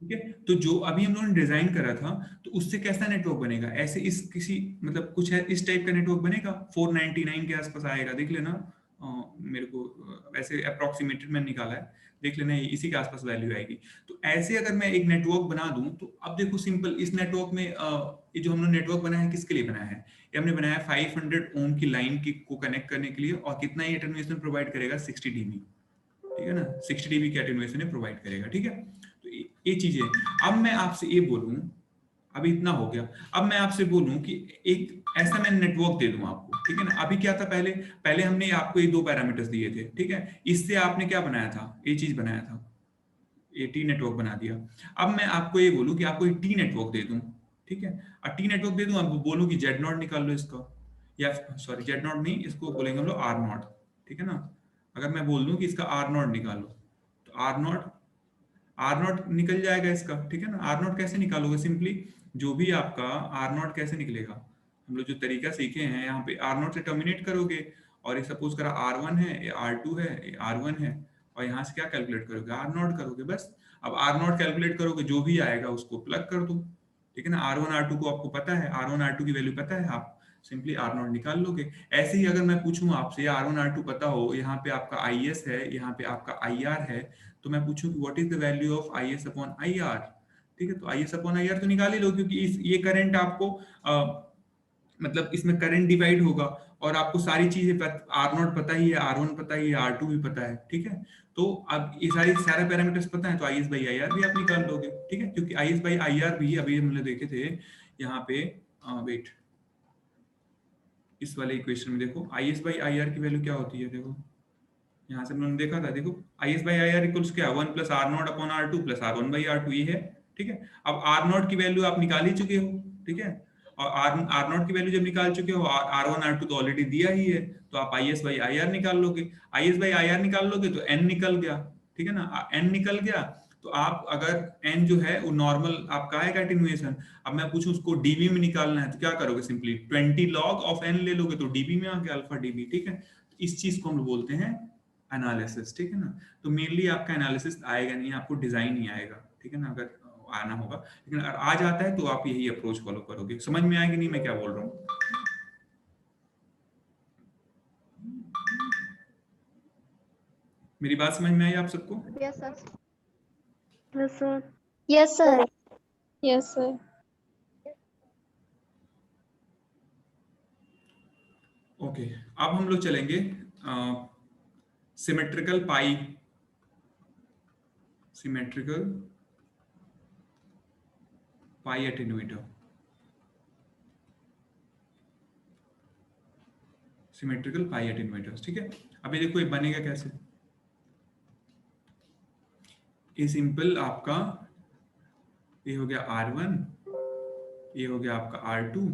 ठीक है। तो जो अभी हम लोगों ने डिजाइन करा था, तो उससे कैसा नेटवर्क बनेगा, ऐसे इस किसी मतलब कुछ है इस टाइप का नेटवर्क बनेगा, 499 के आसपास आएगा, देख लेना। मेरे को वैसे अप्रोक्सीमेटेड मैंने निकाला है, देख लेना, ये इसी के आसपास वैल्यू आएगी। तो ऐसे अगर मैं एक नेटवर्क बना दूं, तो अब देखो सिंपल, इस नेटवर्क में ये जो हमने नेटवर्क बनाया है किसके लिए बनाया है, ये हमने बनाया है 500 ओम की लाइन की को कनेक्ट करने के लिए, और कितना ये अटेन्यूएशन प्रोवाइड करेगा, 60 डीबी, ठीक है ना, 60 डीबी की अटेन्यूएशन प्रोवाइड करेगा, ठीक है। तो ये चीजें, अब मैं आपसे ये बोलूं, अभी इतना हो गया, अब मैं आपसे बोलूं कि एक ऐसा मैं नेटवर्क दे दूं आपको, ठीक है ना। अभी क्या था, पहले पहले हमने आपको ये दो पैरामीटर्स दिए थे, ठीक है, इससे आपने क्या बनाया था, ये चीज बनाया था, ये टी नेटवर्क बना दिया। अब मैं आपको ये बोलूं कि आपको एक टी नेटवर्क दे दूं, ठीक है, और टी नेटवर्क दे दूं, अब बोलूं कि जेड नॉट निकाल लो इसका, या सॉरी जेड नॉट नहीं, इसको बोलेंगे हम लोग आर नॉट, ठीक है ना। अगर मैं बोल दूं कि इसका आर नॉट निकालो, तो आर नॉट निकल जाएगा इसका, ठीक है ना। आर नॉट कैसे निकालोगे, सिंपली जो भी आपका आर नॉट कैसे निकलेगा, हम लोग जो तरीका सीखे हैं, यहाँ पे आर नॉट से टर्मिनेट करोगे, और ये सपोज करा आर वन है, ये आर टू है, ये आर वन है, और यहाँ से क्या कैलकुलेट करोगे, आर नॉट करोगे बस। अब आर नॉट कैलकुलेट करोगे, जो भी आएगा उसको प्लग कर दो, ठीक है ना। आर वन आर टू को आपको पता है, आर वन आर टू की वैल्यू पता है, आप सिंपली आर नॉट निकाल लोगे। ऐसे ही अगर मैं पूछूं आपसे, आर वन आर टू पता हो, यहाँ पे आपका आई एस है, यहाँ पे आपका आई आर है, तो मैं पूछूं कि what is the value of I S upon I R, ठीक है, तो I S upon I R तो निकाल ही लो, क्योंकि ये करंट आपको मतलब इसमें करंट डिवाइड होगा, और आपको सारी चीजें आर नॉट पता ही है, आर वन पता ही है, आर टू भी पता है, ठीक है। तो अब ये सारे पैरामीटर्स पता है, तो आई एस बाई आई आर भी आप निकाल लोगे, ठीक है, क्योंकि आई एस बाई आई आर भी अभी हमने देखे थे यहाँ पे, वेट, इस वाले इक्वेशन में देखो, I S by I are की वैल्यू क्या होती है, देखो यहाँ से हमने देखा था, देखो I S by I R equals क्या, 1 plus R not upon R two plus R one by R two, ये है, ठीक है। अब आर नॉट की वैल्यू आप निकाल ही चुके हो, ठीक है, और आर नॉट की वैल्यू जब निकाल चुके हो, आर वन आर टू तो ऑलरेडी दिया ही है, तो आप आई एस बाई आई आर निकाल लोगे, आई एस बाई आई आर निकाल लोगे तो एन निकल गया, ठीक है ना, एन निकल गया। तो आप अगर एन जो है वो नॉर्मल आपका आएगा एटेन्यूएशन, अब मैं पूछूं उसको डीबी में निकालना है, तो क्या करोगे, सिंपली 20 लॉग ऑफ एन ले लोगे, तो डीबी में आ गया अल्फा डीबी, ठीक है। इस चीज को हम बोलते हैं एनालिसिस, ठीक है ना। तो मेनली आपका एनालिसिस आएगा नहीं, आपको डिजाइन ही आएगा, ठीक है ना, अगर आना होगा, लेकिन अगर आ जाता है तो आप यही अप्रोच फॉलो करोगे। समझ में आएगी नहीं मैं क्या बोल रहा हूँ, मेरी बात समझ में आई आप सबको? Yes sir. Yes sir. Yes sir. Yes sir. Okay, अब हम लोग चलेंगे सिमेट्रिकल पाई, सिमेट्रिकल पाई एटेन्यूएटर, सिमेट्रिकल पाई एटेन्यूएटर्स, ठीक है। अभी देखो ये बनेगा कैसे, ये सिंपल आपका ये हो गया R1, ये हो गया आपका R2,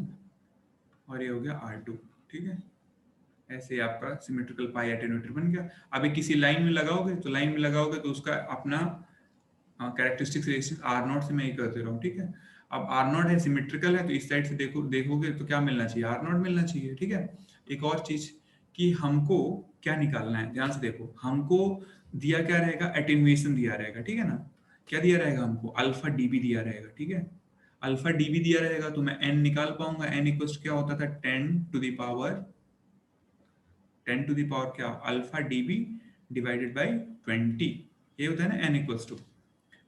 और ये हो गया R2, ठीक है। ऐसे आपका सिमेट्रिकल पाई एटेन्यूएटर बन गया। अभी किसी लाइन में लगाओगे, तो लाइन में लगाओगे तो उसका अपना कैरेक्टरिस्टिक्स रेशियो आर नॉट से मैं ये करते रहूँ, ठीक है। अब आर नॉट है, सिमेट्रिकल है, तो इस साइड से देखोगे तो क्या मिलना चाहिए, आर नॉट मिलना चाहिए, ठीक है। एक और चीज कि हमको क्या निकालना है, ध्यान से देखो, हमको दिया क्या रहेगा, एटेन्यूएशन दिया रहेगा, ठीक है ना। क्या दिया रहेगा हमको, अल्फा डीबी दिया रहेगा, ठीक है। अल्फा डीबी दिया रहेगा तो मैं एन निकाल पाऊंगा, एन इक्वल क्या होता था, 10 टू द पावर क्या, अल्फा डीबी डिवाइडेड बाई 20, ये होता है ना एन इक्वल्स टू,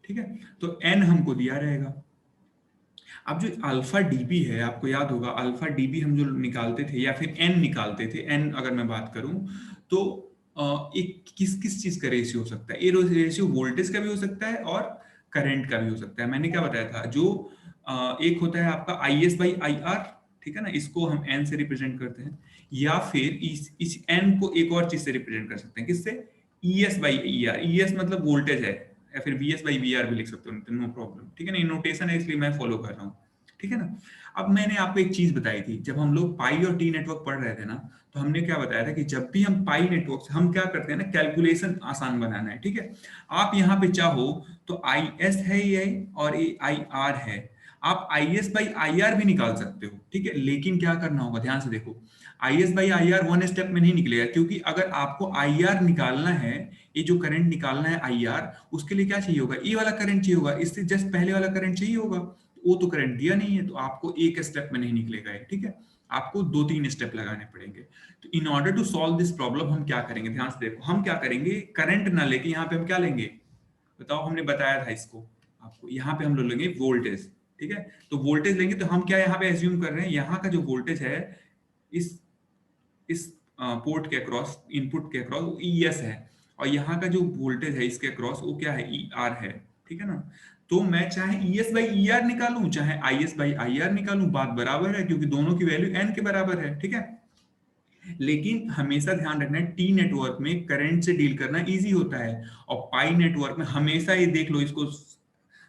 ठीक है। तो एन हमको दिया रहेगा। अब जो अल्फा डीबी है, आपको याद होगा अल्फा डीबी हम जो निकालते थे, या फिर एन निकालते थे, एन अगर मैं बात करूं, तो एक किस किस चीज का रेशियो हो सकता है, ये रेशियो वोल्टेज का भी हो सकता है और करंट का भी हो सकता है। मैंने क्या बताया था, जो एक होता है आपका आई एस बाई आई आर, ठीक है ना, इसको हम एन से रिप्रेजेंट करते हैं, या फिर इस एन को एक और चीज से रिप्रेजेंट कर सकते हैं, किससे, E S by E R, E S मतलब वोल्टेज है, या फिर V S by V R भी लिख सकते हो, नो प्रॉब्लम, ठीक है ना, नोटेशन है इसलिए मैं फॉलो कर रहा हूँ, ठीक है ना। अब मैंने आपको एक चीज बताई थी, जब हम लोग पाई और टी नेटवर्क पढ़ रहे थे ना, तो हमने क्या बताया था कि जब भी हम पाई नेटवर्क से हम क्या करते हैं ना, कैलकुलेशन आसान बनाना है, ठीक है। आप यहाँ पे चाहो तो आई एस है ये, और ये आई आर है, आप आई एस बाई आई आर भी निकाल सकते हो, ठीक है। लेकिन क्या करना होगा, ध्यान से देखो, I S by I are one step में नहीं निकलेगा, क्योंकि अगर आपको आई आर निकालना है ये जो करंट निकालना है IR, उसके लिए क्या चाहिए होगा, ये वाला करंट चाहिए होगा, इससे जस्ट पहले वाला करंट चाहिए होगा, वो तो करंट दिया नहीं है, तो आपको एक स्टेप में नहीं निकलेगा ये, ठीक है, आपको 2-3 स्टेप लगाने पड़ेंगे। तो in order to solve this problem हम क्या करेंगे, ध्यान से देखो, हम क्या करेंगे, करंट ना लेके यहाँ पे हम क्या लेंगे, बताओ, हमने बताया था इसको आपको, यहाँ पे हम लोग लेंगे वोल्टेज, ठीक है, तो वोल्टेज लेंगे, तो हम क्या यहाँ पे एज्यूम कर रहे हैं, यहाँ का जो वोल्टेज है इस पोर्ट के अक्रॉस, इनपुट के अक्रॉस, वो ES है, और यहाँ का जो वोल्टेज है इसके अक्रॉस वो क्या है, ER है, ठीक है ना। तो मैं चाहे ES बाई ER निकालूं, चाहे IS बाई IR निकालूं, बात बराबर है, क्योंकि दोनों की वैल्यू n के बराबर है, ठीक है। लेकिन हमेशा ध्यान रखना है, टी नेटवर्क में करंट से डील करना इजी होता है, और पाई नेटवर्क में हमेशा, ये देख लो इसको,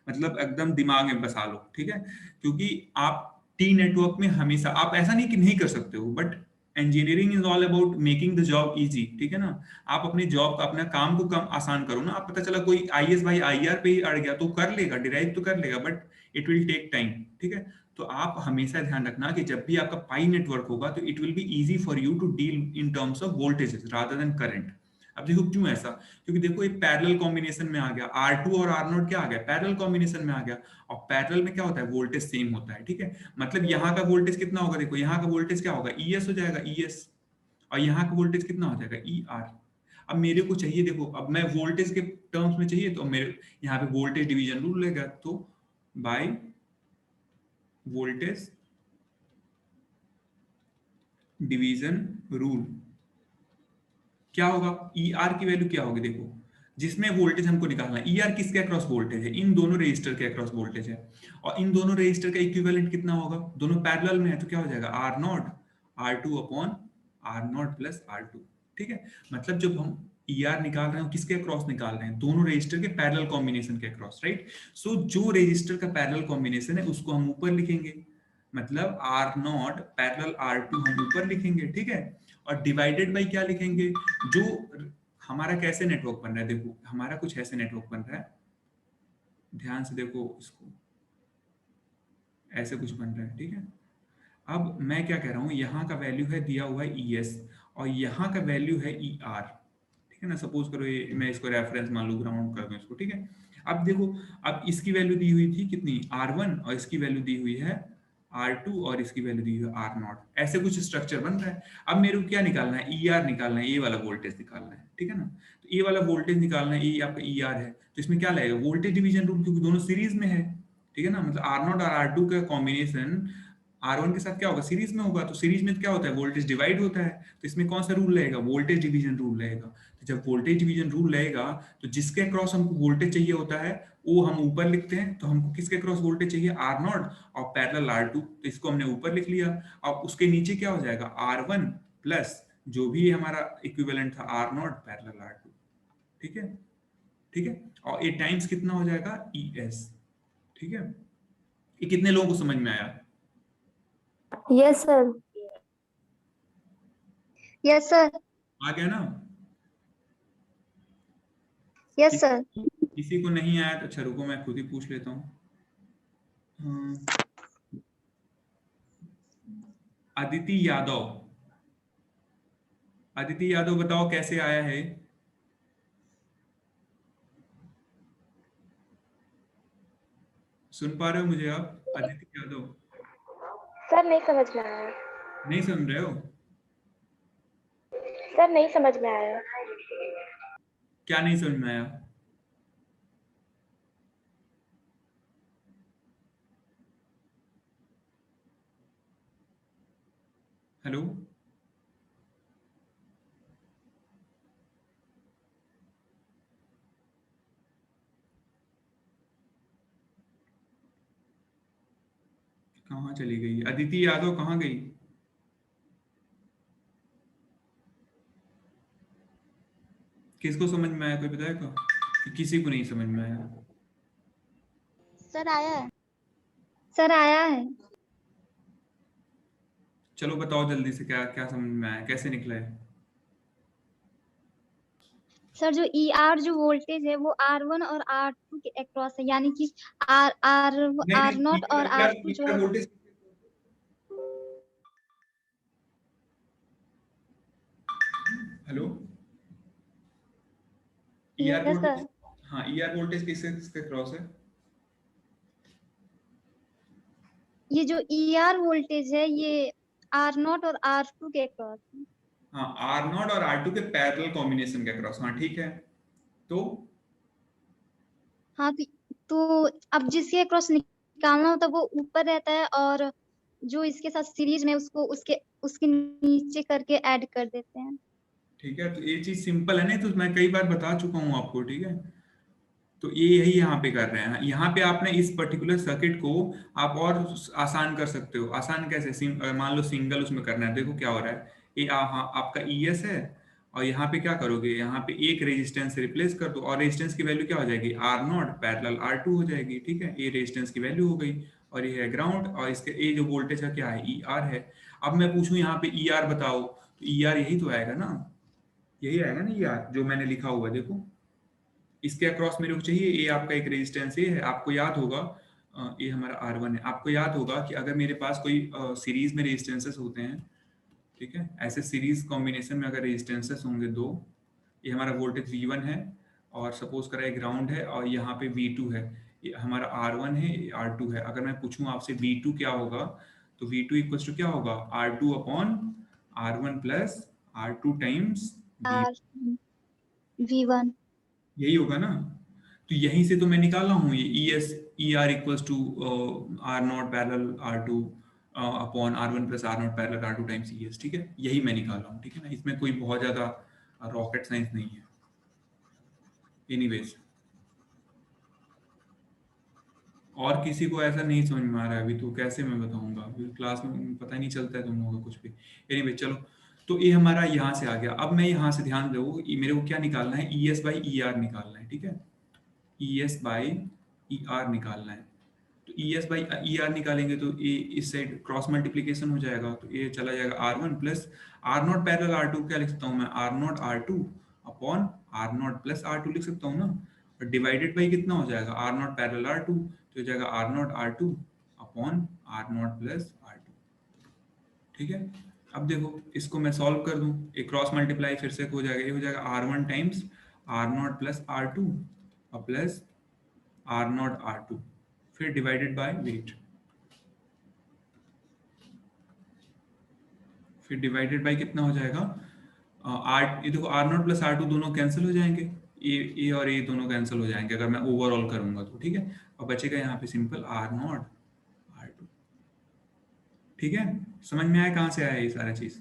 मतलब एकदम दिमाग में बसा लो, ठीक है, क्योंकि आप टी नेटवर्क में हमेशा, आप ऐसा नहीं कि नहीं कर सकते हो, but engineering is all about making the job easy, ठीक है ना। आप अपने जॉब का, अपना काम को कम आसान करो ना, आप पता चला कोई IS बाई IR पे ही अड़ गया तो कर लेगा, डिराइव तो कर लेगा, but it will take time, ठीक है। तो आप हमेशा ध्यान रखना कि जब भी आपका पाई नेटवर्क होगा तो it will be easy for you to deal in terms of voltages rather than current. अब देखो क्यों ऐसा, क्योंकि देखो एक पैरेलल कॉम्बिनेशन में आ गया, R2 और R0 क्या आ गया, पैरेलल कॉम्बिनेशन में आ गया, और पैरेलल में क्या होता है, वोल्टेज सेम होता है, ठीक है। मतलब यहाँ का वोल्टेज कितना होगा, देखो यहाँ का वोल्टेज क्या होगा, ES हो जाएगा, ES, और यहाँ का वोल्टेज कितना हो जाएगा, ER। अब मेरे को चाहिए, देखो अब मैं वोल्टेज के टर्म्स में चाहिए, तो मेरे यहाँ पे वोल्टेज डिवीजन रूल लेगा, तो बाय वोल्टेज डिवीजन रूल क्या होगा, ER की वैल्यू क्या होगी, देखो जिसमें वोल्टेज हमको निकालना है, ER किसके अक्रॉस वोल्टेज है, इन दोनों रेजिस्टर के अक्रॉस वोल्टेज है, और इन दोनों रेजिस्टर का इक्विवेलेंट कितना होगा, दोनों पैरेलल में है, तो क्या हो जाएगा, R0 R2 upon R0 plus R2, ठीक है। मतलब जब हम ER निकाल रहे हैं, किसके अक्रॉस निकाल रहे हैं, दोनों रेजिस्टर के पैरेलल कॉम्बिनेशन के अक्रॉस, राइट। सो जो रेजिस्टर का पैरेलल कॉम्बिनेशन है उसको हम ऊपर लिखेंगे, मतलब R0 पैरेलल R2 हम ऊपर लिखेंगे, ठीक है, और डिवाइडेड बाई क्या लिखेंगे, जो हमारा कैसे नेटवर्क बन रहा है, देखो हमारा कुछ ऐसे नेटवर्क बन रहा है, ध्यान से देखो इसको, ऐसे कुछ बन रहा है, ठीक है। अब मैं क्या कह रहा हूं, यहाँ का वैल्यू है दिया हुआ है ES, और यहाँ का वैल्यू है ER, ठीक है ना। सपोज करो ये मैं इसको रेफरेंस मान लूं, ग्राउंड कर दूं इसको, ठीक है। अब देखो, अब इसकी वैल्यू दी हुई थी कितनी, R1, और इसकी वैल्यू दी हुई है R2, और इसकी वैल्यू दी हुई है R0, ऐसे कुछ स्ट्रक्चर बन रहा है। अब मेरे को क्या निकालना है, ER निकालना है, ये वाला वोल्टेज निकालना है, ठीक है ना। तो ये वाला वोल्टेज निकालना है, ये आपका ER है, तो इसमें क्या लगेगा, वोल्टेज डिवीजन रूल, क्योंकि दोनों सीरीज में है, ठीक है ना। मतलब R0 और R2 का कॉम्बिनेशन R1 के साथ क्या होगा, सीरीज में होगा, तो सीरीज में क्या होता है, वोल्टेज डिवाइड होता है, तो इसमें कौन सा रूल रहेगा, वोल्टेज डिवीजन रूल रहेगा। तो जब वोल्टेज डिवीजन रूल रहेगा, तो जिसके अक्रॉस हमको वोल्टेज चाहिए होता है वो हम ऊपर लिखते हैं, तो हमको किसके अक्रॉस वोल्टेज चाहिए, R0 और पैरेलल R2, तो इसको हमने ऊपर लिख लिया। अब उसके नीचे क्या हो जाएगा, R1 प्लस जो भी हमारा इक्विवेलेंट था R0 पैरेलल R2, ठीक है, ठीक है, और ये टाइम्स कितना हो जाएगा, ES, ठीक है। ये कितने लोगों को समझ में आया, यस सर। Yes sir. आ गया ना। Yes sir. किसी किसी को नहीं आया तो अच्छा रुको, मैं खुद ही पूछ लेता हूँ। अदिति यादव, अदिति यादव बताओ कैसे आया है, सुन पा रहे हो मुझे आप, अदिति यादव, सर नहीं समझ में आया। नहीं सुन रहे हो, सर नहीं समझ में आया। क्या नहीं समझ में आया, हेलो, कहाँ चली गई अदिति यादव, कहाँ गई, किसको समझ में आया, कोई बताएगा, कि किसी को नहीं समझ में आया, सर आया है। सर आया है। चलो बताओ जल्दी से, क्या क्या समझ में आया, कैसे निकला है। सर जो ER जो वोल्टेज है वो R1 और R2 के अक्रॉस है, यानी कि आर आर नहीं आर नहीं, नॉट और R2 जो है voltage, hello, ER yes voltage, sir. हाँ ईआर वोल्टेज किसके किसके क्रॉस है? ये जो ER वोल्टेज है ये R0 और R2 के क्रॉस है। हाँ आर नॉट और आर टू के पैरेलल कॉम्बिनेशन के क्रॉस, हाँ ठीक है। तो हाँ तो अब जिसके क्रॉस निकालना होता है वो ऊपर रहता है, और जो इसके साथ सीरीज में उसको उसके उसके नीचे करके ऐड कर देते हैं। ठीक है, तो ये चीज सिंपल है ना, तो मैं कई बार बता चुका हूँ आपको, ठीक है। तो ये यही यहाँ पे कर रहे हैं, यहाँ पे आपने इस पर्टिकुलर सर्किट को आप और आसान कर सकते हो। आसान कैसे? मान लो सिंगल उसमें करना है, देखो क्या हो रहा है। ये हाँ आपका ES है, और यहाँ पे क्या करोगे, यहाँ पे एक रेजिस्टेंस रिप्लेस कर दो, और रेजिस्टेंस की वैल्यू क्या हो जाएगी, R0 पैरेलल R2 हो जाएगी, ठीक है। ये रेजिस्टेंस की वैल्यू हो गई, और ये है ग्राउंड, और इसके ये जो वोल्टेज है क्या है, ER है। अब मैं पूछूं यहाँ पे ER बताओ, तो ER यही तो आएगा ना, यही आएगा ना ER जो मैंने लिखा हुआ है, देखो इसके अक्रॉस मेरे को चाहिए। ये आपका एक रेजिस्टेंस ये है, आपको याद होगा ये हमारा R1 है। आपको याद होगा कि अगर मेरे पास कोई सीरीज में रेजिस्टेंसेस होते हैं, ठीक है, ऐसे सीरीज कॉम्बिनेशन में अगर रेजिस्टेंसेस होंगे दो, ये हमारा वोल्टेज V1 है, और सपोज करा ये ग्राउंड है, और यहाँ पे V2 है, ये हमारा R1 है, ये R2 है। अगर मैं पूछूं आपसे V2 क्या होगा, तो V2 इक्वल टू क्या होगा, R2 upon R1 plus R2 times V, R V1। यही होगा ना। तो यहीं से तो मैं निकाला हूँ ये ER equals to R0 parallel R2 upon R1 plus R0 parallel R2 times ES, ठीक है, यही मैं निकाला हूँ, ठीक है ना। इसमें कोई बहुत ज्यादा रॉकेट साइंस नहीं है। एनीवेज, और किसी को ऐसा नहीं समझ में आ रहा है अभी, तो कैसे मैं बताऊंगा, अभी क्लास में पता ही नहीं चलता है तुम लोगों को कुछ भी। एनीवेज चलो, तो ये हमारा यहाँ से आ गया। अब मैं यहाँ से ध्यान दो, मेरे को क्या निकालना है, ES बाई ER निकालना है, ठीक है। ES बाई ER निकालना है। तो ES बाई ER निकालेंगे तो ये इस साइड क्रॉस मल्टीप्लीकेशन हो जाएगा, तो ये चला जाएगा R1 plus R0 parallel R2, क्या लिख सकता हूँ मैं, R0 R2 upon R0 plus R2 लिख सकता हूँ ना। और डिवाइडेड बाई कितना हो जाएगा, R0 पैरेलल R2, तो हो जाएगा R0 R2 upon R0 plus R2, ठीक है। अब देखो इसको मैं सॉल्व कर दूं, एक क्रॉस मल्टीप्लाई फिर से हो जाएगा, ये हो जाएगा R1 times R0 plus R2 और प्लस R0 R2, फिर डिवाइडेड बाय वेट, फिर डिवाइडेड बाय कितना हो जाएगा, आर, ये देखो R0 प्लस R2 दोनों कैंसिल हो जाएंगे, ये और ये दोनों कैंसिल हो जाएंगे अगर मैं ओवरऑल करूंगा तो, ठीक है। और बचेगा यहाँ पे सिंपल R0 R2, ठीक है। समझ में आया कहाँ से आया ये सारा चीज?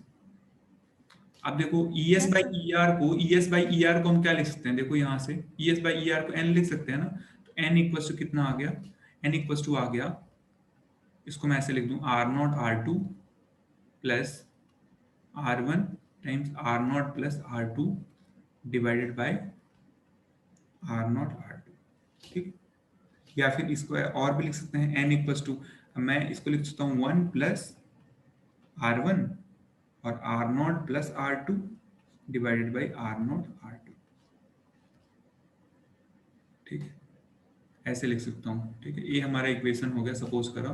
अब देखो ES yes by sir. ER को हम क्या लिख सकते हैं, देखो यहाँ से ES बाई ER को N लिख सकते हैं ना। तो N इक्वल्स टू कितना आ गया, N इक्वल्स टू आ गया, इसको मैं ऐसे लिख दूं R0 R2 plus R1 times R0 plus R2 divided by R0 R2, ठीक। या फिर इसको और भी लिख सकते हैं, N इक्वल्स टू, मैं इसको लिख सकता हूँ 1 प्लस R1 और R0 plus R2 divided by R0 R2, ठीक है, ऐसे लिख सकता हूँ, ठीक है। ये हमारा इक्वेशन हो गया, सपोज करो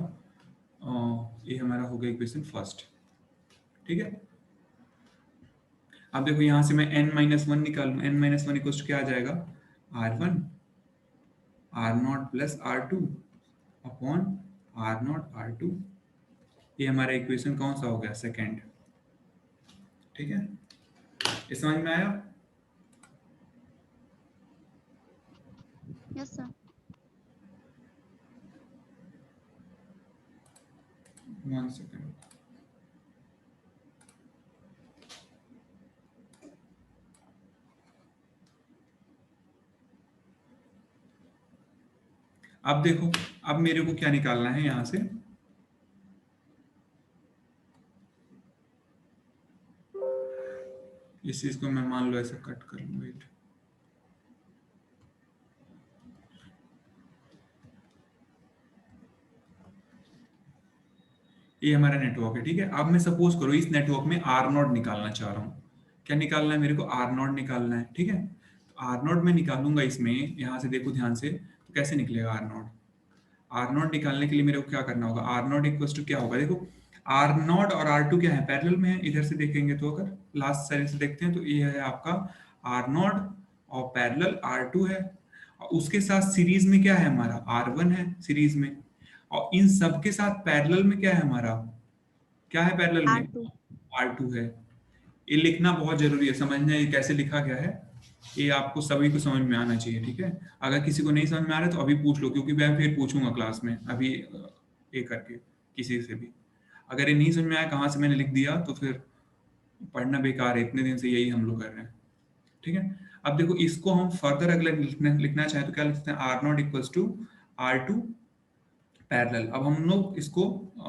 ये हमारा हो गया इक्वेशन फर्स्ट, ठीक है। अब देखो यहाँ से मैं n-1 निकालूं, n-1 इक्वल्स टू क्या आ जाएगा, R1 R0 plus R2 upon R0 R2, ये हमारा इक्वेशन कौन सा हो गया, सेकेंड, ठीक है। ये समझ में आया? Yes sir. 1 सेकेंड। अब देखो, अब मेरे को क्या निकालना है यहाँ से, इस चीज को मैं मान लो ऐसे कट कर लूँ, वेट, ये हमारा नेटवर्क है, ठीक है। अब मैं सपोज करो इस नेटवर्क में R0 निकालना चाह रहा हूँ। क्या निकालना है मेरे को, R0 निकालना है, ठीक है। तो R0 में निकालूंगा, इसमें यहाँ से देखो ध्यान से, तो कैसे निकलेगा R0, R0 निकालने के लिए मेरे को क्या करना होगा, R0 इक्वल्स टू क्या होगा, देखो R0 और R2 क्या है, पैरेलल में है, इधर से देखेंगे तो, अगर लास्ट साइड से देखते हैं तो ये है आपका R0 और पैरेलल R2 है, और उसके साथ सीरीज में क्या है हमारा R1 है सीरीज में, और इन सब के साथ पैरेलल में क्या है हमारा, क्या है पैरेलल में, R2। R2 है। ये लिखना बहुत जरूरी है, समझना ये कैसे लिखा गया है, ये आपको सभी को समझ में आना चाहिए, ठीक है। अगर किसी को नहीं समझ में आ रहा है तो अभी पूछ लो, क्योंकि मैं फिर पूछूंगा क्लास में अभी ये करके किसी से भी। अगर ये नहीं समझ में आया कहाँ से मैंने लिख दिया तो फिर पढ़ना बेकार है, इतने दिन से यही हम लोग कर रहे हैं, ठीक है। अब देखो इसको हम फर्दर अगले लिखना चाहें तो क्या लिखते हैं, R not equals to R2 parallel. अब हम लोग इसको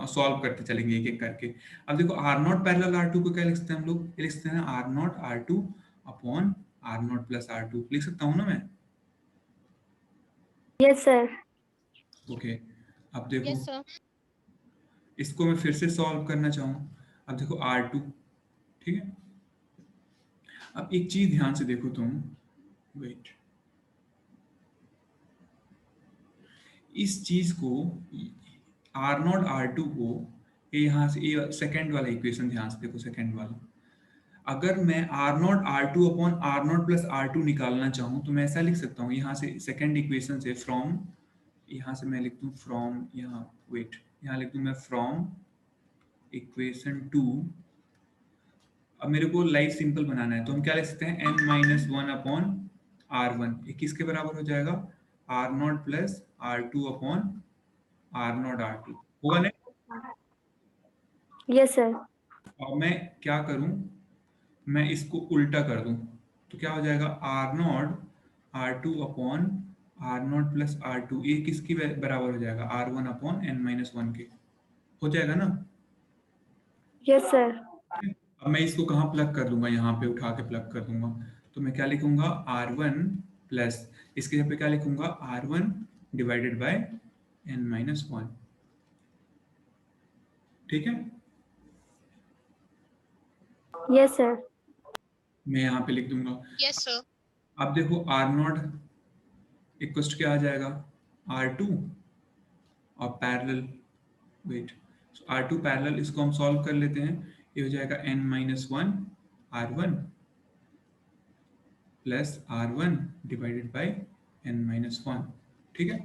सॉल्व करते चलेंगे एक एक करके। अब देखो आर नॉट पैरेलल R2 को क्या लिख सकते हैं हम लोग, लिख सकते हैं R not R2 upon R not plus R2, लिख सकता हूँ ना मैं। Yes sir. ओके, अब देखो यस सर। इसको मैं फिर से सॉल्व करना चाहूँ। अब देखो R2, ठीक है। अब एक चीज ध्यान से देखो तुम, वेट, इस चीज को आर नॉट R2 को यहाँ से ये सेकंड वाला इक्वेशन ध्यान से देखो, सेकंड वाला, अगर मैं R not R2 upon R not plus R2 निकालना चाहूँ तो मैं ऐसा लिख सकता हूँ, यहाँ से सेकंड इक्वेशन से फ्रॉम, यहाँ से मैं लिख दूँ फ्रॉम, यहाँ वेट, यहाँ लिख दूँ मैं फ्रॉम इक्वेशन 2। अब मेरे को लाइफ सिंपल बनाना है तो हम क्या लिख सकते हैं, n-1 अपॉन R1, ये किसके बराबर हो जाएगा, R not plus R2 upon R not R2, होगा नहीं। Yes sir. अब मैं क्या करूं, मैं इसको उल्टा कर दूं तो क्या हो जाएगा, R not R2 upon R not plus R2, ये किसकी बराबर हो जाएगा, R1 अपॉन n-1 के, हो जाएगा ना। Yes sir. अब मैं इसको कहाँ प्लग कर दूंगा, यहाँ पे उठा के प्लग कर दूंगा, तो मैं क्या लिखूंगा R1 प्लस, इसके यहाँ पे क्या लिखूंगा, R1 डिवाइडेड बाय n-1, ठीक है। Yes sir. मैं यहाँ पे लिख दूंगा। Yes sir. अब देखो आर नॉट इक्वल क्या आ जाएगा, R2 और पैरेलल, वेट, R2 पैरेलल, इसको हम सॉल्व कर लेते हैं, ये हो जाएगा n-1 R1 plus R1 divided by n-1, ठीक है।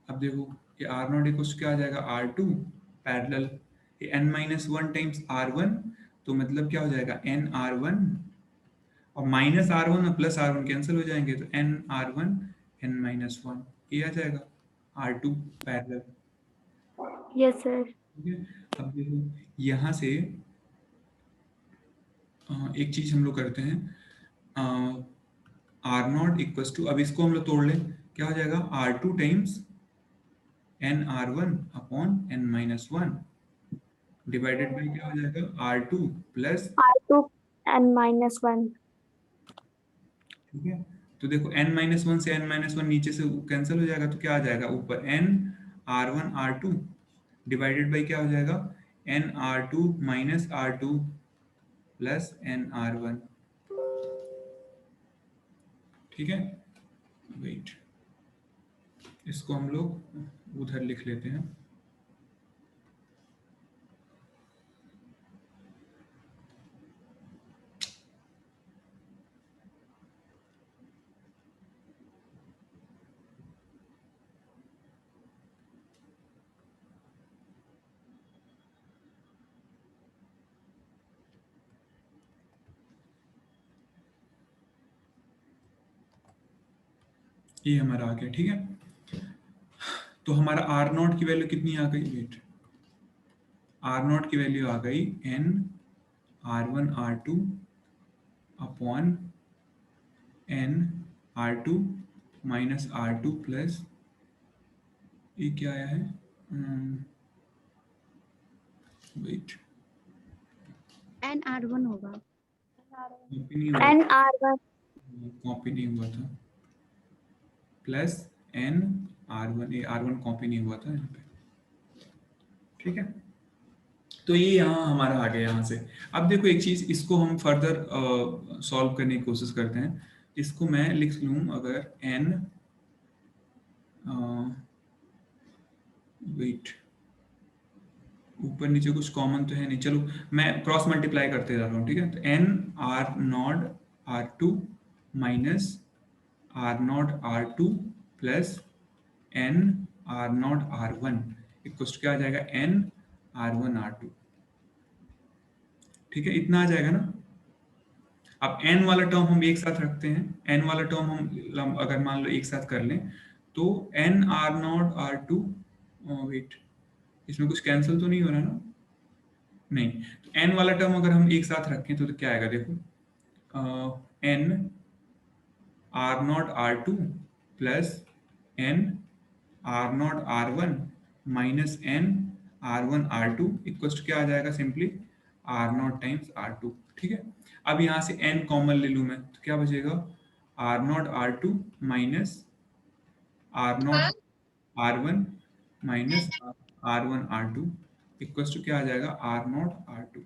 अब देखो ये आर नॉट इक्वल क्या आ जाएगा, R2 पैरेलल, ये n-1 टाइम्स R1, तो मतलब क्या हो जाएगा n-R1, और माइनस R1 और प्लस R1 कैंसिल हो जाएंगे तो n-R1 n-1, ये आ जाएगा R2 पैरेलल, यस सर। ठीक है। अब देखो यहाँ से एक चीज हम लोग करते हैं, आर नॉट इक्वल टू, अब इसको हम लोग तोड़ लें, क्या हो जाएगा, R2 times n-R1 upon n-1 divided by क्या हो जाएगा, R2 प्लस, R2 n-1। ठीक है। तो देखो n-1 से n-1 नीचे से कैंसिल हो जाएगा तो क्या आ जाएगा, ऊपर n-R1 R2 डिवाइडेड बाई क्या हो जाएगा, n-R2 minus R2 plus n-R1, ठीक है। वेट, इसको हम लोग उधर लिख लेते हैं, ये हमारा आ गया, ठीक है। तो हमारा आर नॉट की वैल्यू कितनी आ गई, वेट, आर नॉट की वैल्यू आ गई n-R1 R2 upon n-R2 minus R2 plus, ये क्या आया है, वेट, n-R1 होगा। कॉपी नहीं हुआ, n-R1। कॉपी नहीं हुआ था, प्लस n-R1, ये R1 कॉपी नहीं हुआ था यहाँ पे, ठीक है। तो ये यहाँ हमारा आ गया यहाँ से। अब देखो एक चीज, इसको हम फर्दर सॉल्व करने की कोशिश करते हैं। इसको मैं लिख लूँ अगर n, वेट, ऊपर नीचे कुछ कॉमन तो है नहीं, चलो मैं क्रॉस मल्टीप्लाई करते जा रहा हूँ, ठीक है। तो n R not R2 minus R not R two plus N R not R one equal क्या आ जाएगा, N R one R two. ठीक है, इतना आ जाएगा ना। अब n वाला टर्म हम एक साथ रखते हैं, n वाला टर्म हम अगर मान लो एक साथ कर लें तो n R not R two, wait इसमें कुछ कैंसिल तो नहीं हो रहा ना, नहीं, तो n वाला टर्म अगर हम एक साथ रखें तो क्या आएगा, देखो n R not R two plus n R not R one minus n R one R two equal क्या आ जाएगा, simply R not times R two. ठीक है, अब यहाँ से n कॉमन ले लूँ मैं तो क्या बचेगा, R not R two minus R not R one minus R one R two equal to क्या आ जाएगा, आर नॉट आर टू।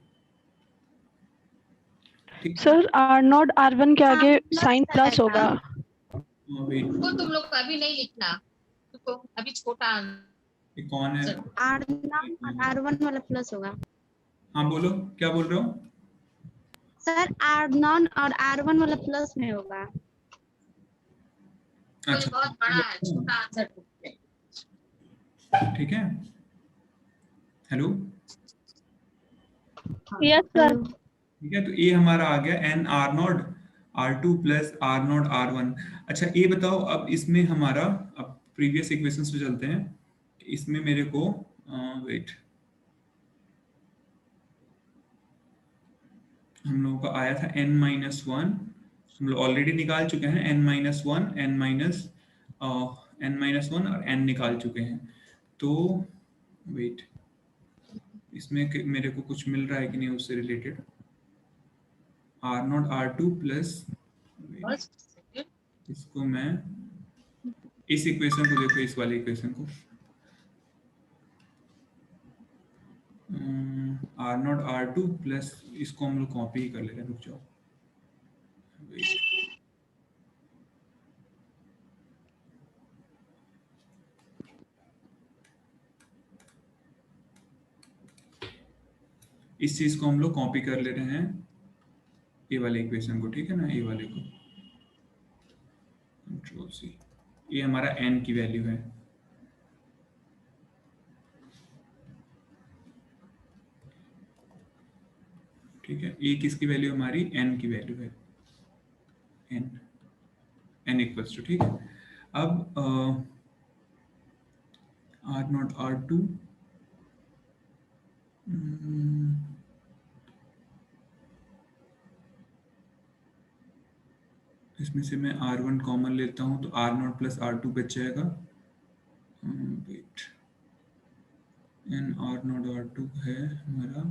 ठीक है, sir R not R one के आगे साइन प्लस होगा। वेट, वो तुम लोग का अभी नहीं लिखना, तो अभी छोटा ये कौन है, आर नॉट आर वन वाला प्लस होगा। हाँ बोलो क्या बोल रहे हो। सर आर नॉन और आर वन वाला प्लस में होगा। अच्छा बहुत बड़ा है, छोटा आंसर। ठीक है, हेलो, यस सर। ठीक है, तो ये हमारा आ गया N R not R two plus R not R one. अच्छा ये बताओ, अब इसमें हमारा, अब प्रीवियस इक्वेशंस पे चलते हैं, इसमें मेरे को वेट, हम लोगों का आया था n माइनस वन, हम लोग ऑलरेडी निकाल चुके हैं n minus one, n minus one और n निकाल चुके हैं। तो वेट, इसमें मेरे को कुछ मिल रहा है कि नहीं उससे related, R not R two plus, इसको मैं इस इक्वेशन को देखो, इस वाले इक्वेशन को, R not R two plus, इसको हम लोग कॉपी ही कर लेते हैं, रुक जाओ, इस चीज को हम लोग कॉपी कर ले रहे हैं, ये वाले इक्वेशन को, ठीक है ना, ये वाले को, कंट्रोल सी, ये हमारा n की वैल्यू है। ठीक है, ये किसकी वैल्यू हमारी, n की वैल्यू है, n इक्वल्स टू, ठीक है। अब आर नॉट आर टू, इसमें से मैं आर वन कॉमन लेता हूं तो R not plus R two बच जाएगा, wait, N R not R two है हमारा,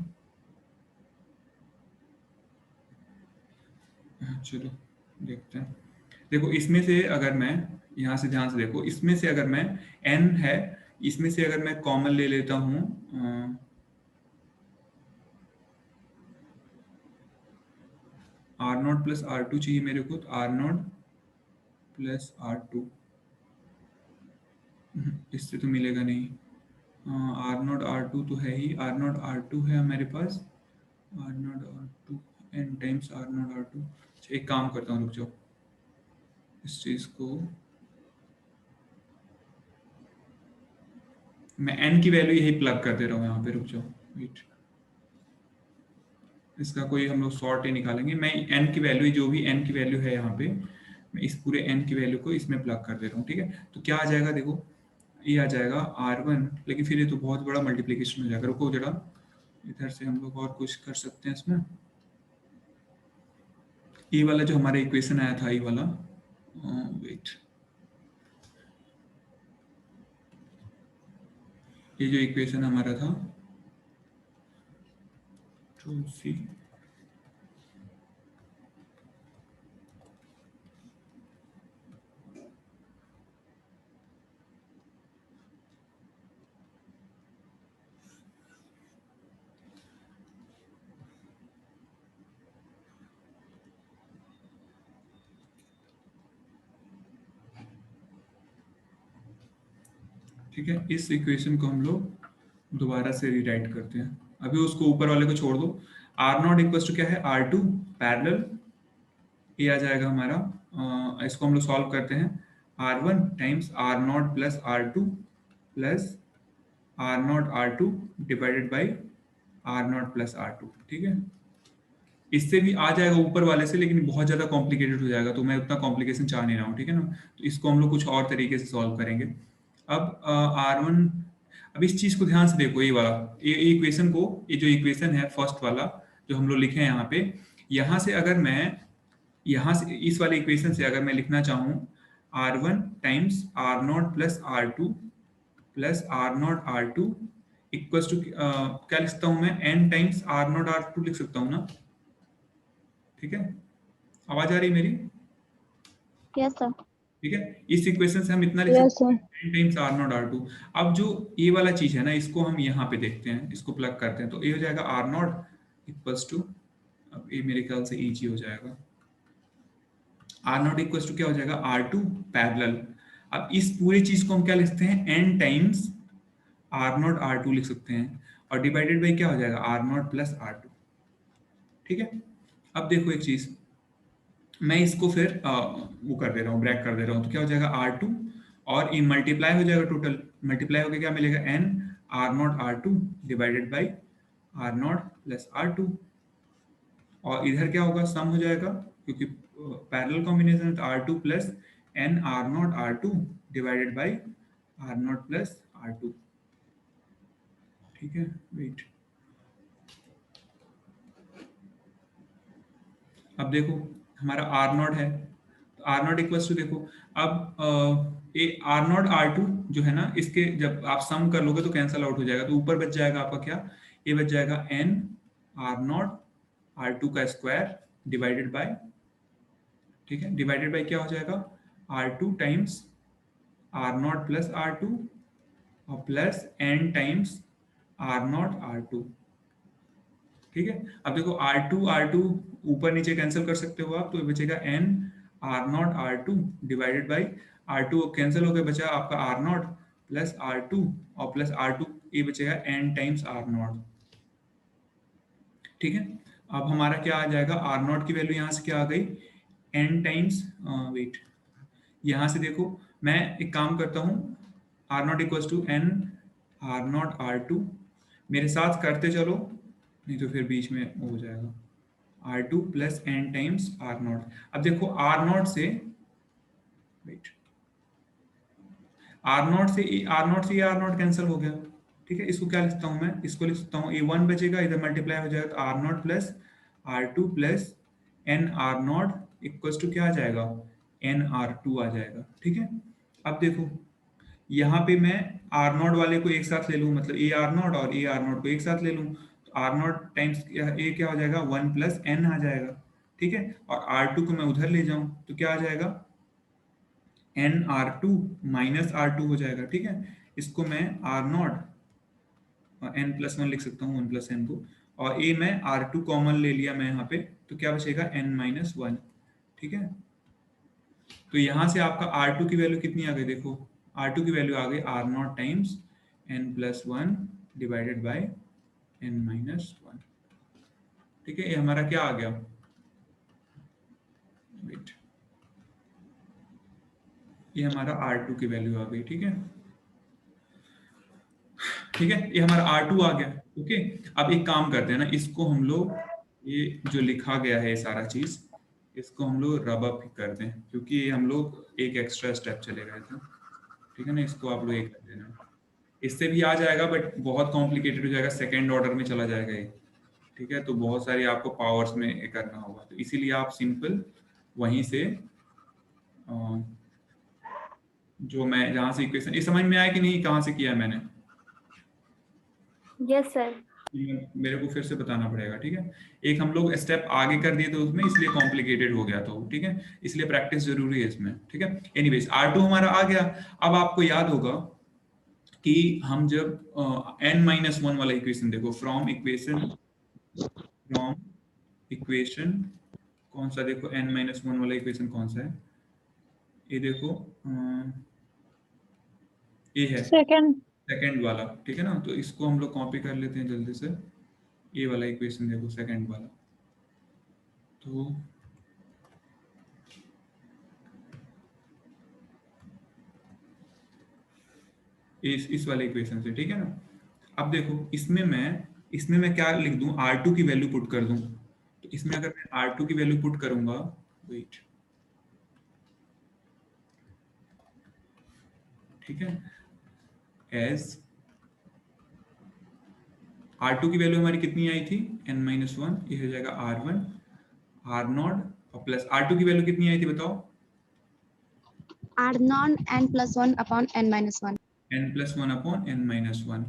चलो देखते हैं। देखो इसमें से अगर मैं, यहाँ से ध्यान से देखो, इसमें से अगर मैं n है, इसमें से अगर मैं कॉमन ले लेता हूँ, R not plus R two चाहिए मेरे को, तो R not plus R two, इससे तो मिलेगा नहीं, आर नॉट आर टू तो है ही, आर नॉट आर टू है हमारे पास, R not R two n times R not R two. एक काम करता हूँ, रुक जाओ, इस चीज को मैं n की वैल्यू यही प्लग कर दे रहा हूँ यहाँ पे, रुक जाओ, वेट, इसका कोई हम लोग शॉर्ट ही निकालेंगे, मैं n की वैल्यू, जो भी n की वैल्यू है यहाँ पे, मैं इस पूरे n की वैल्यू को इसमें प्लग कर दे रहा हूँ, ठीक है। तो क्या आ जाएगा, देखो ये आ जाएगा R1, लेकिन फिर ये तो बहुत बड़ा मल्टीप्लिकेशन हो जाएगा, रुको जरा, इधर से हम लोग और कुछ कर सकते हैं इसमें, ये वाला जो हमारा इक्वेशन आया था, ये वाला, वेट, ये जो इक्वेशन हमारा था, तो सी, ठीक है, इस इक्वेशन को हम लोग दोबारा से रीराइट करते हैं, अभी उसको ऊपर वाले को छोड़ दो, आर नॉट इक्वल टू क्या है, आर टू पैरेलल, ये आ जाएगा हमारा इसको हम लोग सॉल्व करते हैं। R1 times R0 plus R2 plus R0 R2 divided by R0 plus R2, ठीक है। इससे भी आ जाएगा ऊपर वाले से, लेकिन बहुत ज़्यादा कॉम्प्लिकेटेड हो जाएगा, तो मैं उतना कॉम्प्लिकेशन चाह नहीं रहा हूँ, ठीक है ना। तो इसको हम लोग कुछ और तरीके से सॉल्व करेंगे। अब R1, अब इस चीज़ को ध्यान से देखो, ये वाला ये इक्वेशन को, ये जो इक्वेशन है फर्स्ट वाला जो हम लोग लिखे हैं यहाँ पे, यहाँ से अगर मैं यहाँ से इस वाले इक्वेशन से अगर मैं लिखना चाहूँ R1 times R0 plus R2 plus R0 R2 equals to क्या लिख सकता हूँ मैं, n टाइम्स R0 R2 लिख सकता हूँ ना, ठीक है। आवाज आ रही है मेरी? Yes sir. ठीक है, इस इक्वेशन से हम इतना लिख सकते हैं n टाइम्स R0 R2। अब जो ये वाला चीज है ना, इसको हम यहाँ पे देखते हैं, इसको प्लग करते हैं, तो ये हो जाएगा R0 इक्वल्स टू, अब ये मेरे ख्याल से इजी हो जाएगा, R0 इक्वल्स टू क्या हो जाएगा, R2 पैरेलल। अब इस पूरी चीज को हम क्या लिखते हैं, n टाइम्स R0 R2 लिख सकते हैं, और डिवाइडेड बाई क्या हो जाएगा, R0 प्लस R2, ठीक है। अब देखो एक चीज, मैं इसको फिर वो कर दे रहा हूँ, ब्रैक कर दे रहा हूँ, तो क्या हो जाएगा R2 और ये मल्टीप्लाई हो जाएगा, टोटल मल्टीप्लाई होकर क्या मिलेगा, n R0 R2 divided by R0 plus R2, और इधर क्या होगा, सम हो जाएगा, क्योंकि पैरेलल कॉम्बिनेशन है, तो R2 plus n R0 R2 divided by R0 plus R2, ठीक है। वेट, अब देखो हमारा R0 है, तो R0 इक्वल्स टू देखो, अब ये R0 R2 जो है ना, इसके जब आप सम कर लोगे तो कैंसल आउट हो जाएगा, तो ऊपर बच जाएगा आपका क्या, ये बच जाएगा n R0 R2 का स्क्वायर डिवाइडेड बाय, ठीक है, डिवाइडेड बाय क्या हो जाएगा, R2 times R0 plus R2 और plus n times R0 R2, ठीक है। अब देखो R2 ऊपर नीचे कैंसिल कर सकते हो आप, तो ये बचेगा n R0 R2 divided by R2 cancel होकर बचा आपका R0 प्लस R2 और प्लस R2, ये बचेगा n टाइम्स R0, ठीक है। अब हमारा क्या आ जाएगा, R0 की वैल्यू यहाँ से क्या आ गई, n टाइम्स, वेट, यहाँ से देखो मैं एक काम करता हूँ, R0 equals to n R0 R2, मेरे साथ करते चलो, नहीं तो फिर बीच में वो हो जाएगा, R2 plus n times R0। अब देखो R0 से, वेट, R0 से R0 कैंसिल हो गया, ठीक है। इसको क्या लिखता हूँ मैं, इसको लिख सकता हूँ, ये 1 बचेगा, इधर मल्टीप्लाई हो जाएगा, तो R0 plus R2 plus n R0 equals to क्या आ जाएगा, n R2 आ जाएगा, ठीक है। अब देखो यहाँ पे मैं R0 वाले को एक साथ ले लूँ, मतलब a R0 और a R0 को एक साथ ले लूँ, तो R0 टाइम्स a क्या हो जाएगा, 1 प्लस n आ जाएगा, ठीक है। और R2 को मैं उधर ले जाऊँ तो क्या आ जाएगा, n R2 माइनस R2 हो जाएगा, ठीक है। इसको मैं R0 n प्लस 1 लिख सकता हूँ, 1 प्लस n को, और a मैं R2 कॉमन ले लिया मैं यहाँ पे, तो क्या बचेगा, n माइनस 1, ठीक है। तो यहाँ से आपका R2 की वैल्यू कितनी आ गई, देखो R2 की वैल्यू आ गई R0 times n plus 1 divided by n minus 1, ठीक है। ये हमारा क्या आ गया, वेट, ये हमारा R2 की वैल्यू आ गई, ठीक है, ठीक है, ये हमारा R2 आ गया, ओके। अब एक काम करते हैं ना, इसको हम लोग, ये जो लिखा गया है ये सारा चीज, इसको हम लोग रब अप कर दें, क्योंकि ये हम लोग एक एक्स्ट्रा स्टेप चले गए थे, ठीक है ना। इसको आप लोग एक कर देना, इससे भी आ जाएगा, बट बहुत कॉम्प्लिकेटेड हो जाएगा, सेकेंड ऑर्डर में चला जाएगा ये, ठीक है। तो बहुत सारे आपको पावर्स में करना होगा, तो इसीलिए आप सिंपल वहीं से जो मैं जहाँ से इक्वेशन, ये समझ में आया कि नहीं, कहाँ से किया मैंने, यस सर। मेरे को फिर से बताना पड़ेगा, ठीक है। एक हम लोग स्टेप आगे कर दिए थे उसमें, इसलिए कॉम्प्लिकेटेड हो गया था, ठीक है, इसलिए प्रैक्टिस जरूरी है इसमें, ठीक है। एनीवेज R2 हमारा आ गया। अब आपको याद होगा कि हम जब n-1 वाला इक्वेशन देखो, फ्रॉम इक्वेशन कौन सा, देखो n-1 वाला इक्वेशन कौन सा है, ये देखो, ये है सेकंड वाला, ठीक है ना। तो इसको हम लोग कॉपी कर लेते हैं जल्दी से, ये वाला इक्वेशन देखो, सेकंड वाला, तो इस वाले इक्वेशन से, ठीक है ना। अब देखो इसमें मैं क्या लिख दूं, R2 की वैल्यू पुट कर दूं। तो इसमें अगर मैं R2 की वैल्यू पुट करूंगा, वेट, ठीक है, एज R2 की वैल्यू हमारी कितनी आई थी, n-1, ये हो जाएगा R1 R0 और प्लस R2 की वैल्यू कितनी आई थी बताओ, R0 n+1 upon n-1. n+1 upon n-1,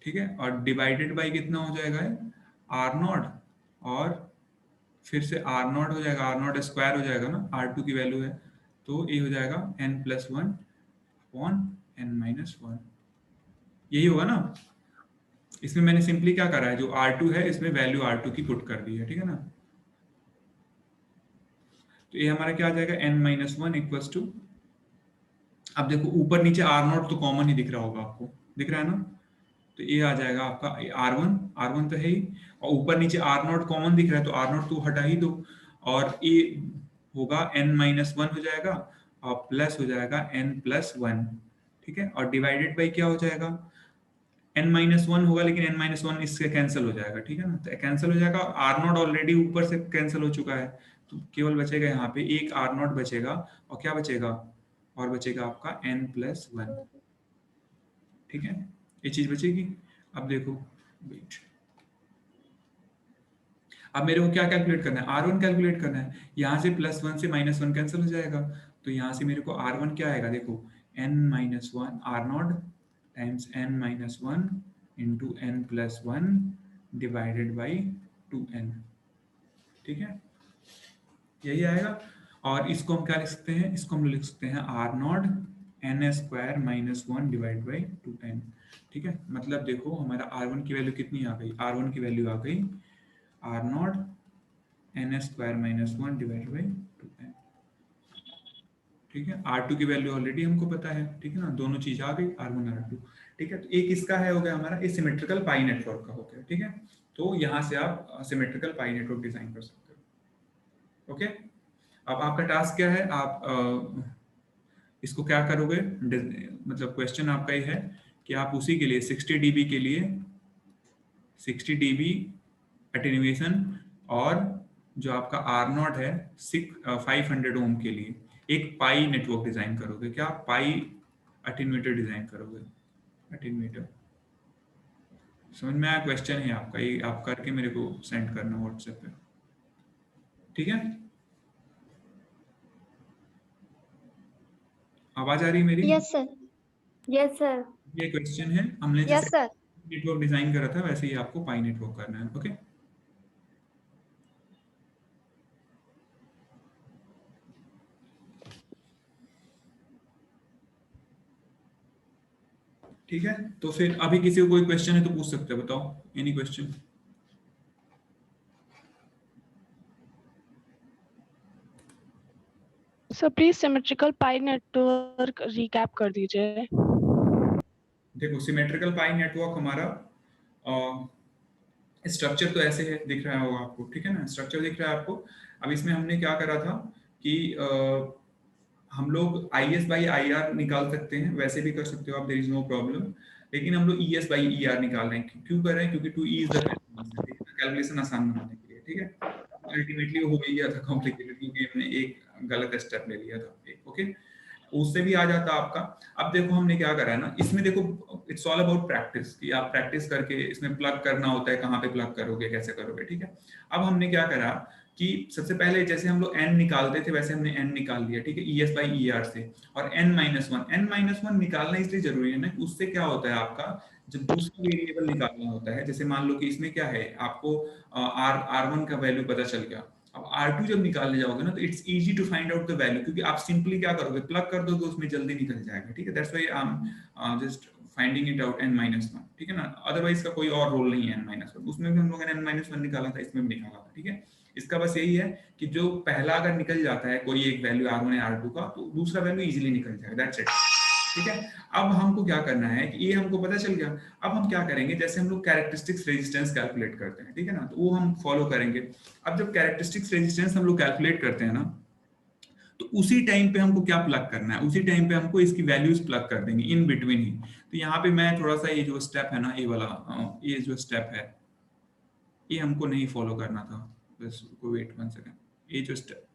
ठीक है, और डिवाइडेड बाई कितना हो जाएगा R0 और फिर से R0 हो जाएगा, R0 स्क्वायर हो जाएगा ना, R2 की वैल्यू है, तो ये हो जाएगा n+1 अपॉन n-1, यही होगा ना। इसमें मैंने सिंपली क्या करा है, जो R2 है इसमें वैल्यू R2 की पुट कर दी है, ठीक है ना। तो ये हमारा क्या आ जाएगा, n-1 इक्वल्स टू, अब देखो ऊपर नीचे R0 तो कॉमन ही दिख रहा होगा आपको, दिख रहा है ना, तो ये आ जाएगा आपका R1 तो है ही, और ऊपर नीचे R0 कॉमन दिख रहा है तो R0 तो हटा ही दो, और ये होगा n-1 हो जाएगा और प्लस हो जाएगा n+1, ठीक है, और डिवाइडेड बाई क्या हो जाएगा, n-1 होगा, लेकिन n-1 इससे कैंसिल हो जाएगा, ठीक है ना, तो कैंसिल हो जाएगा, R0 ऑलरेडी ऊपर से कैंसिल हो चुका है, तो केवल बचेगा यहाँ पे एक R0 बचेगा, और क्या बचेगा, और बचेगा आपका n+1, ठीक है, ये चीज बचेगी। अब देखो वेट, अब मेरे को क्या कैलकुलेट करना है, R1 कैलकुलेट करना है, यहाँ से +1 से -1 कैंसिल हो जाएगा, तो यहाँ से मेरे को R1 क्या आएगा, देखो n-1 R0 times n-1 into n+1 divided by 2n, ठीक है, यही आएगा। और इसको हम क्या लिख सकते हैं, इसको हम लिख सकते हैं R0 n² -1 divide by 2n, ठीक है, मतलब देखो हमारा R1 की वैल्यू कितनी आ गई, R1 की वैल्यू आ गई R0 n² -1 divide by 2n, ठीक है, R2 की वैल्यू ऑलरेडी हमको पता है, ठीक है ना, दोनों चीज आ गई R1 R2, ठीक है। तो एक इसका है हो गया हमारा, ये सिमेट्रिकल पाई नेटवर्क का हो गया, ठीक है, तो यहाँ से आप सिमेट्रिकल पाई नेटवर्क डिजाइन कर सकते हो, ओके। अब आपका टास्क क्या है, आप इसको क्या करोगे, मतलब क्वेश्चन आपका ये है कि आप उसी के लिए 60 dB के लिए 60 dB अटेन्यूएशन और जो आपका R0 है 500 ओम के लिए एक पाई नेटवर्क डिजाइन करोगे, क्या पाई अटेन्यूएटर डिजाइन करोगे, अटेन्यूएटर, समझ में आया, क्वेश्चन है आपका, ये आप करके मेरे को सेंड करना व्हाट्सएप पे, ठीक है। आवाज आ रही है मेरी? Yes sir. Yes, sir. ये क्वेश्चन है, हमने यस जैसे सर। नेटवर्क डिजाइन करा था वैसे ही आपको पाई नेटवर्क करना है, ओके। ठीक है, तो फिर अभी किसी को कोई क्वेश्चन है तो पूछ सकते हो, बताओ, any question. Sir please symmetrical pi network recap कर दीजिए। देखो सिमेट्रिकल पाई नेटवर्क हमारा स्ट्रक्चर तो ऐसे है, दिख रहा होगा आपको, ठीक है ना, स्ट्रक्चर दिख रहा है आपको। अब इसमें हमने क्या करा था कि हम लोग IS/IR निकाल सकते हैं, वैसे भी कर सकते हो आप, देयर इज नो प्रॉब्लम, लेकिन हम लोग ES/ER निकाल रहे हैं, क्यों कर रहे हैं, क्योंकि 2E इज द कैलकुलेशन आसान बनाने के लिए, ठीक है। अल्टीमेटली हो गया था कॉम्प्लिकेटेड क्योंकि हमने एक गलत स्टेप ले लिया था, ओके, उससे भी आ जाता आपका। अब देखो हमने क्या करा है ना, इसमें देखो इट्स ऑल अबाउट प्रैक्टिस, कि आप प्रैक्टिस करके इसमें प्लग करना होता है, कहाँ पे प्लग करोगे, कैसे करोगे, ठीक है। अब हमने क्या करा कि सबसे पहले जैसे हम लोग n निकालते थे वैसे हमने n निकाल लिया, ठीक है, ES/ER से, और n-1 निकालना इसलिए जरूरी है ना, उससे क्या होता है आपका, जब दूसरा वेरिएबल निकालना होता है, जैसे मान लो कि इसमें क्या है, आपको R1 का वैल्यू पता चल गया, अब R2 जब निकालने जाओगे ना तो it's easy to find out the value, क्योंकि आप सिंपली क्या करोगे, प्लग कर दोगे, उसमें जल्दी निकल जाएगा, ठीक है। That's why I am just finding it out n-1, ठीक है ना, अदरवाइज का कोई और रोल नहीं है n-1, उसमें भी हम लोगों ने n-1 निकाला था, इसमें भी निकाला था, ठीक है। इसका बस यही है कि जो पहला अगर निकल जाता है कोई एक वैल्यू R1 या R2 का, तो दूसरा वैल्यू इजीली निकल जाएगा, दैट्स इट, ठीक है। अब हमको क्या करना है कि ये हमको पता चल गया, अब हम क्या करेंगे, जैसे हम लोग कैरेक्टरिस्टिक्स रेजिस्टेंस कैलकुलेट करते हैं, ठीक है ना, तो वो हम फॉलो करेंगे। अब जब कैरेक्टरिस्टिक्स रेजिस्टेंस हम लोग कैलकुलेट करते हैं ना, तो उसी टाइम पे हमको क्या प्लग करना है, उसी टाइम पे हमको इसकी वैल्यूज प्लग कर देंगे इन बिटवीन ही। तो यहाँ पे मैं थोड़ा सा ये जो स्टेप है ना, ये वाला ये जो स्टेप है ये हमको नहीं फॉलो करना था। बस को वेट 1 सेकंड, ये जो स्टेप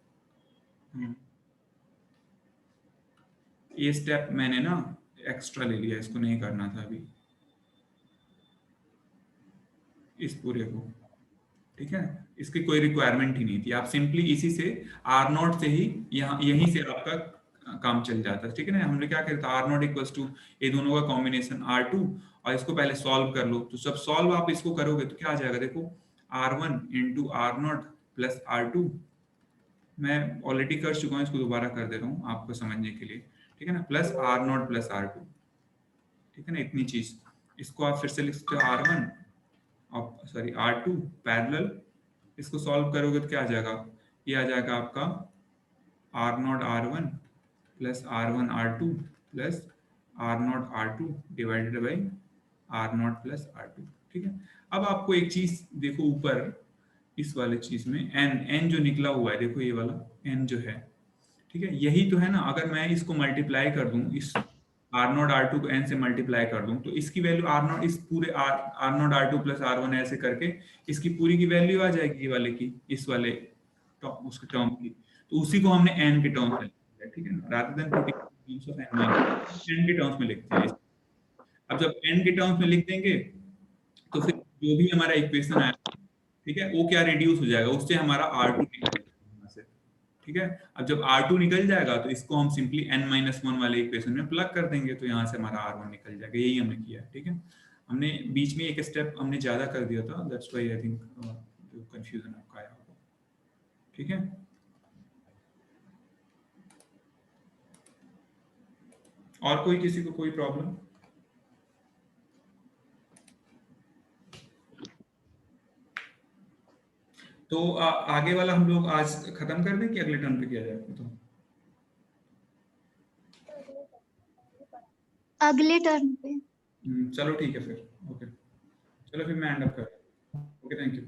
ये स्टेप मैंने ना एक्स्ट्रा ले लिया, इसको नहीं करना था अभी इस पूरे को, ठीक है। इसकी कोई रिक्वायरमेंट ही नहीं थी, आप सिंपली इसी से R0 से ही यहाँ यहीं से आपका काम चल जाता है, ठीक है ना। हमने क्या किया था, R0 इक्वल्स टू ये दोनों का कॉम्बिनेशन R2, और इसको पहले सॉल्व कर लो। तो जब सॉल्व आप इसको करोगे तो क्या आ जाएगा, देखो R1 into R0 plus R2। मैं ऑलरेडी कर चुका हूँ, इसको दोबारा कर दे रहा हूँ आपको समझने के लिए, ठीक है ना, प्लस R0 प्लस R2, ठीक है ना, इतनी चीज। इसको आप फिर से लिख सकते हो R1 सॉरी R2 पैरेलल, इसको सॉल्व करोगे तो क्या आ जाएगा, ये आ जाएगा आपका R0 R1 plus R1 R2 plus R0 R2 divided by R0 plus R2, ठीक है। अब आपको एक चीज देखो, ऊपर इस वाले चीज में n जो निकला हुआ है, देखो ये वाला n जो है, ठीक है, यही तो है ना। अगर मैं इसको मल्टीप्लाई कर दूं, इस R0 R2 को n से मल्टीप्लाई कर दूं, तो इसकी वैल्यू R0 इस पूरे R0 R2 प्लस R1 ऐसे करके इसकी पूरी की वैल्यू आ जाएगी, ये वाले की, इस वाले उसके टर्म की। तो उसी को हमने n के टर्म्स में लिखा है, ठीक है ना, rather than putting terms of n के टर्म्स में लिखते हैं। अब जब n के टर्म्स में लिख देंगे तो फिर जो भी हमारा इक्वेशन आया, ठीक है, वो क्या रिड्यूस हो जाएगा, उससे हमारा R2 निकल जाएगा से, ठीक है। अब जब R2 निकल जाएगा तो इसको हम सिंपली n-1 वाले इक्वेशन में प्लग कर देंगे, तो यहाँ से हमारा R1 निकल जाएगा। यही हमने किया, ठीक है। हमने बीच में एक स्टेप हमने ज्यादा कर दिया था, that's why I think confusion आपका आया होगा, ठीक है। और कोई किसी को कोई प्रॉब्लम? तो आगे वाला हम लोग आज खत्म कर दें कि अगले टर्न पे किया जाए? तो अगले टर्न पे। चलो ठीक है फिर, ओके, चलो फिर मैं एंड अप कर, ओके, थैंक यू।